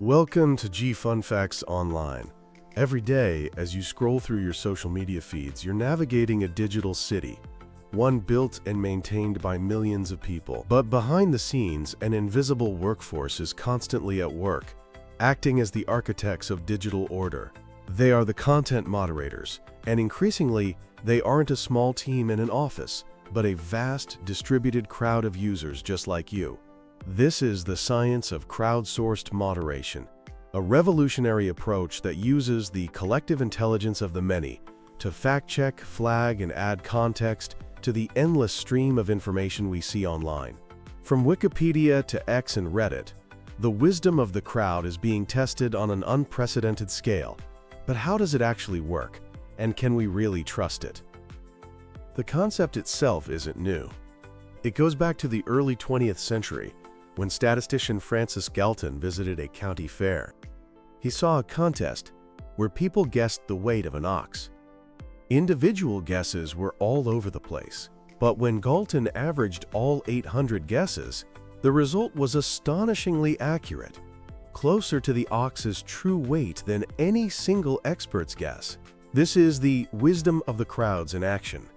Welcome to G Fun Facts Online. Every day, as you scroll through your social media feeds, you're navigating a digital city, one built and maintained by millions of people. But behind the scenes, an invisible workforce is constantly at work, acting as the architects of digital order. They are the content moderators, and increasingly, they aren't a small team in an office, but a vast, distributed crowd of users just like you. This is the science of crowdsourced moderation, a revolutionary approach that uses the collective intelligence of the many to fact-check, flag, and add context to the endless stream of information we see online. From Wikipedia to X and Reddit, the wisdom of the crowd is being tested on an unprecedented scale. But how does it actually work, and can we really trust it? The concept itself isn't new. It goes back to the early 20th century, when statistician Francis Galton visited a county fair. He saw a contest where people guessed the weight of an ox. Individual guesses were all over the place, but when Galton averaged all 800 guesses, the result was astonishingly accurate, closer to the ox's true weight than any single expert's guess. This is the wisdom of the crowds in action,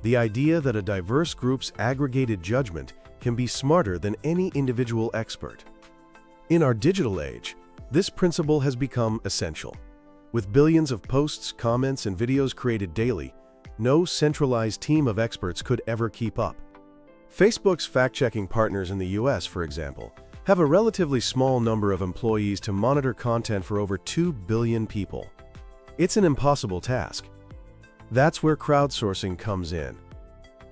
the idea that a diverse group's aggregated judgment can be smarter than any individual expert. In our digital age, this principle has become essential. With billions of posts, comments, and videos created daily, no centralized team of experts could ever keep up. Facebook's fact-checking partners in the US, for example, have a relatively small number of employees to monitor content for over 2 billion people. It's an impossible task. That's where crowdsourcing comes in.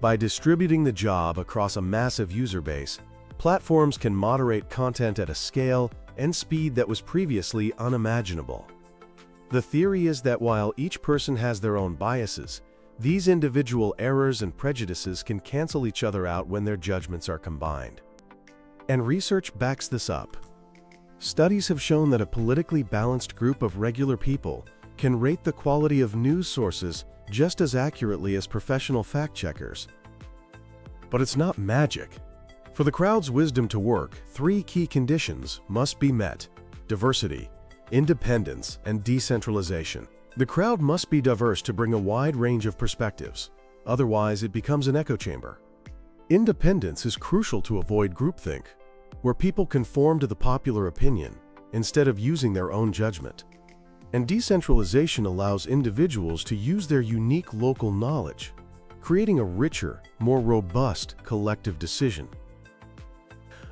By distributing the job across a massive user base, platforms can moderate content at a scale and speed that was previously unimaginable. The theory is that while each person has their own biases, these individual errors and prejudices can cancel each other out when their judgments are combined. And research backs this up. Studies have shown that a politically balanced group of regular people can rate the quality of news sources just as accurately as professional fact-checkers. But it's not magic. For the crowd's wisdom to work, 3 key conditions must be met: diversity, independence, and decentralization. The crowd must be diverse to bring a wide range of perspectives. Otherwise, it becomes an echo chamber. Independence is crucial to avoid groupthink, where people conform to the popular opinion instead of using their own judgment. And decentralization allows individuals to use their unique local knowledge, creating a richer, more robust collective decision.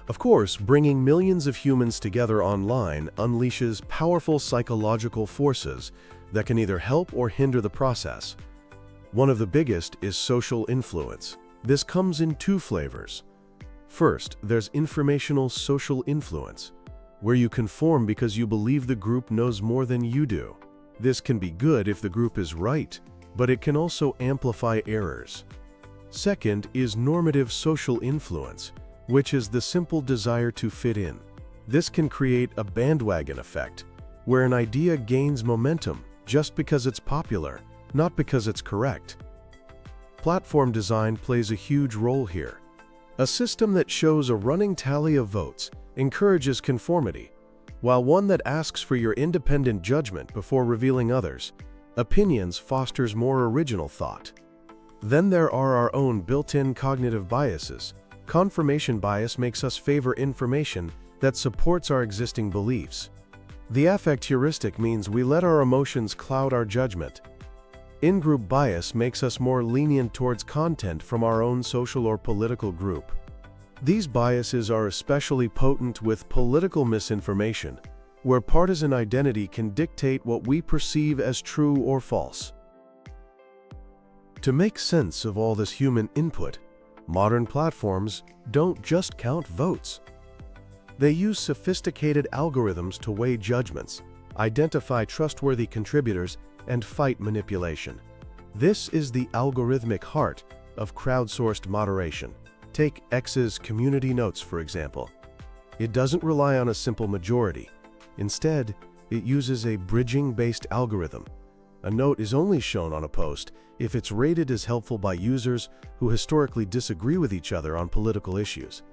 Of course, bringing millions of humans together online unleashes powerful psychological forces that can either help or hinder the process. One of the biggest is social influence. This comes in 2 flavors. First, there's informational social influence, where you conform because you believe the group knows more than you do. This can be good if the group is right, but it can also amplify errors. Second is normative social influence, which is the simple desire to fit in. This can create a bandwagon effect, where an idea gains momentum just because it's popular, not because it's correct. Platform design plays a huge role here. A system that shows a running tally of votes encourages conformity, while one that asks for your independent judgment before revealing others' opinions fosters more original thought. Then there are our own built-in cognitive biases. Confirmation bias makes us favor information that supports our existing beliefs. The affect heuristic means we let our emotions cloud our judgment. In-group bias makes us more lenient towards content from our own social or political group. These biases are especially potent with political misinformation, where partisan identity can dictate what we perceive as true or false. To make sense of all this human input, modern platforms don't just count votes. They use sophisticated algorithms to weigh judgments, identify trustworthy contributors, and fight manipulation. This is the algorithmic heart of crowdsourced moderation. Take X's community notes, for example. It doesn't rely on a simple majority. Instead, it uses a bridging-based algorithm. A note is only shown on a post if it's rated as helpful by users who historically disagree with each other on political issues.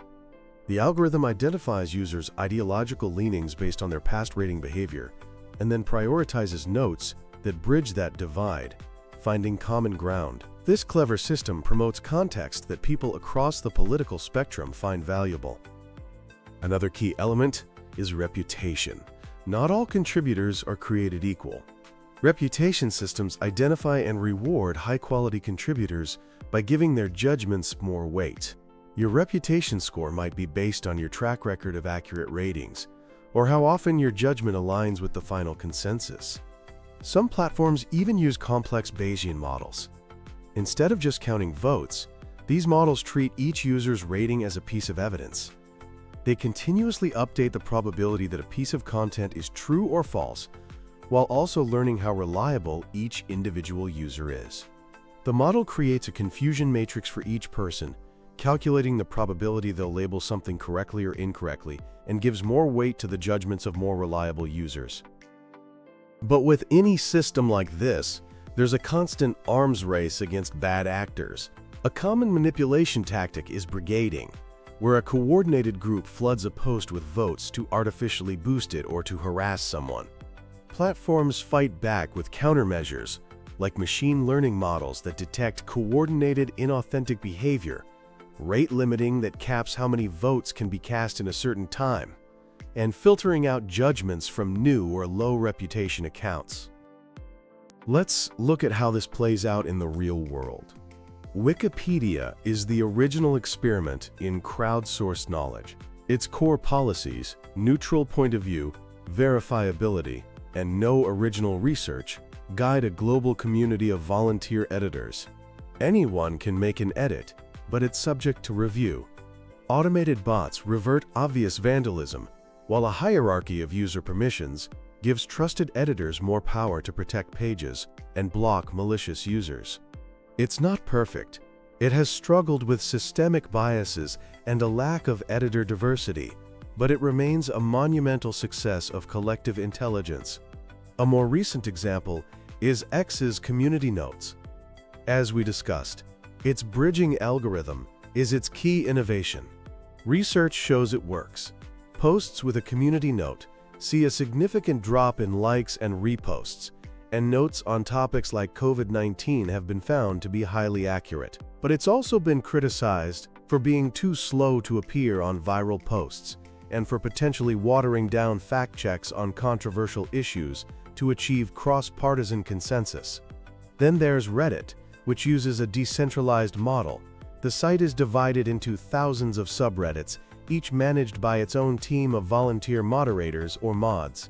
The algorithm identifies users' ideological leanings based on their past rating behavior, and then prioritizes notes that bridge that divide, finding common ground. This clever system promotes context that people across the political spectrum find valuable. Another key element is reputation. Not all contributors are created equal. Reputation systems identify and reward high-quality contributors by giving their judgments more weight. Your reputation score might be based on your track record of accurate ratings, or how often your judgment aligns with the final consensus. Some platforms even use complex Bayesian models. Instead of just counting votes, these models treat each user's rating as a piece of evidence. They continuously update the probability that a piece of content is true or false, while also learning how reliable each individual user is. The model creates a confusion matrix for each person, calculating the probability they'll label something correctly or incorrectly, and gives more weight to the judgments of more reliable users. But with any system like this, there's a constant arms race against bad actors. A common manipulation tactic is brigading, where a coordinated group floods a post with votes to artificially boost it or to harass someone. Platforms fight back with countermeasures, like machine learning models that detect coordinated, inauthentic behavior, rate limiting that caps how many votes can be cast in a certain time, and filtering out judgments from new or low reputation accounts. Let's look at how this plays out in the real world. Wikipedia is the original experiment in crowdsourced knowledge. Its core policies, neutral point of view, verifiability, and no original research guide a global community of volunteer editors. Anyone can make an edit, but it's subject to review. Automated bots revert obvious vandalism, while a hierarchy of user permissions gives trusted editors more power to protect pages and block malicious users. It's not perfect. It has struggled with systemic biases and a lack of editor diversity, but it remains a monumental success of collective intelligence. A more recent example is X's community notes. As we discussed, its bridging algorithm is its key innovation. Research shows it works. Posts with a community note see a significant drop in likes and reposts, and notes on topics like COVID-19 have been found to be highly accurate. But it's also been criticized for being too slow to appear on viral posts and for potentially watering down fact checks on controversial issues to achieve cross-partisan consensus. Then there's Reddit, which uses a decentralized model. The site is divided into thousands of subreddits, each managed by its own team of volunteer moderators or mods.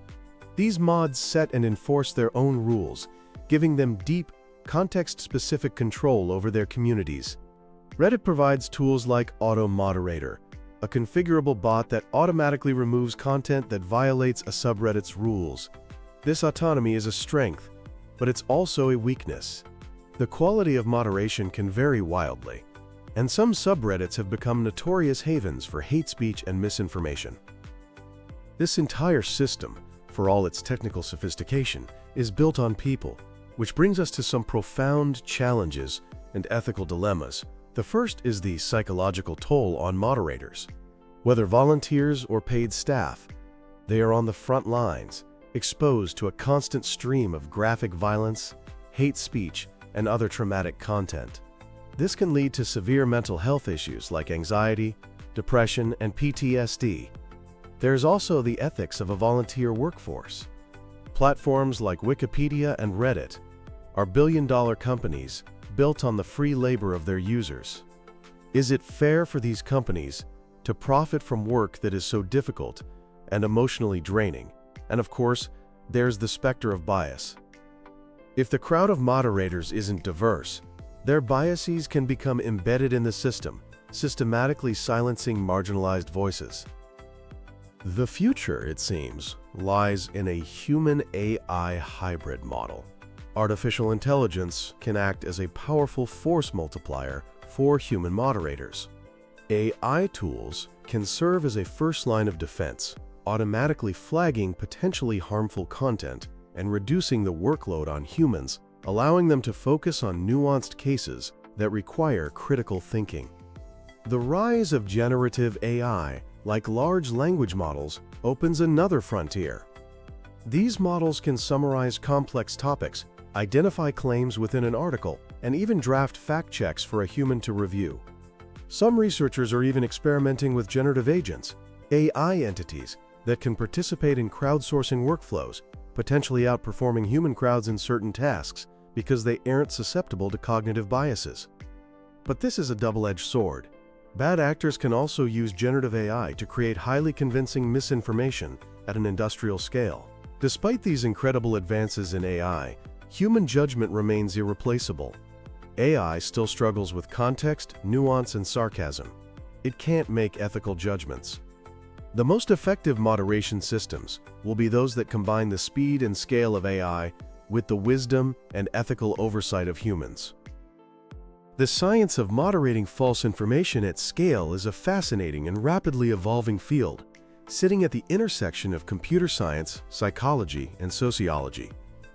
These mods set and enforce their own rules, giving them deep, context-specific control over their communities. Reddit provides tools like Auto Moderator, a configurable bot that automatically removes content that violates a subreddit's rules. This autonomy is a strength, but it's also a weakness. The quality of moderation can vary wildly, and some subreddits have become notorious havens for hate speech and misinformation. This entire system, for all its technical sophistication, is built on people, which brings us to some profound challenges and ethical dilemmas. The first is the psychological toll on moderators. Whether volunteers or paid staff, they are on the front lines, exposed to a constant stream of graphic violence, hate speech, and other traumatic content. This can lead to severe mental health issues like anxiety, depression, and PTSD. There's also the ethics of a volunteer workforce. Platforms like Wikipedia and Reddit are billion-dollar companies built on the free labor of their users. Is it fair for these companies to profit from work that is so difficult and emotionally draining? And of course, there's the specter of bias. If the crowd of moderators isn't diverse, their biases can become embedded in the system, systematically silencing marginalized voices. The future, it seems, lies in a human-AI hybrid model. Artificial intelligence can act as a powerful force multiplier for human moderators. AI tools can serve as a first line of defense, automatically flagging potentially harmful content and reducing the workload on humans, allowing them to focus on nuanced cases that require critical thinking. The rise of generative AI, like large language models, opens another frontier. These models can summarize complex topics, identify claims within an article, and even draft fact checks for a human to review. Some researchers are even experimenting with generative agents, AI entities, that can participate in crowdsourcing workflows, potentially outperforming human crowds in certain tasks because they aren't susceptible to cognitive biases. But this is a double-edged sword. Bad actors can also use generative AI to create highly convincing misinformation at an industrial scale. Despite these incredible advances in AI, human judgment remains irreplaceable. AI still struggles with context, nuance, and sarcasm. It can't make ethical judgments. The most effective moderation systems will be those that combine the speed and scale of AI with the wisdom and ethical oversight of humans. The science of moderating false information at scale is a fascinating and rapidly evolving field, sitting at the intersection of computer science, psychology, and sociology.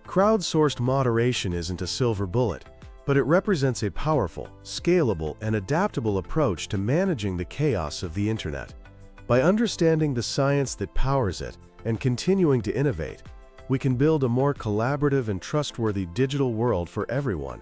Crowdsourced moderation isn't a silver bullet, but it represents a powerful, scalable, and adaptable approach to managing the chaos of the internet. By understanding the science that powers it and continuing to innovate, we can build a more collaborative and trustworthy digital world for everyone.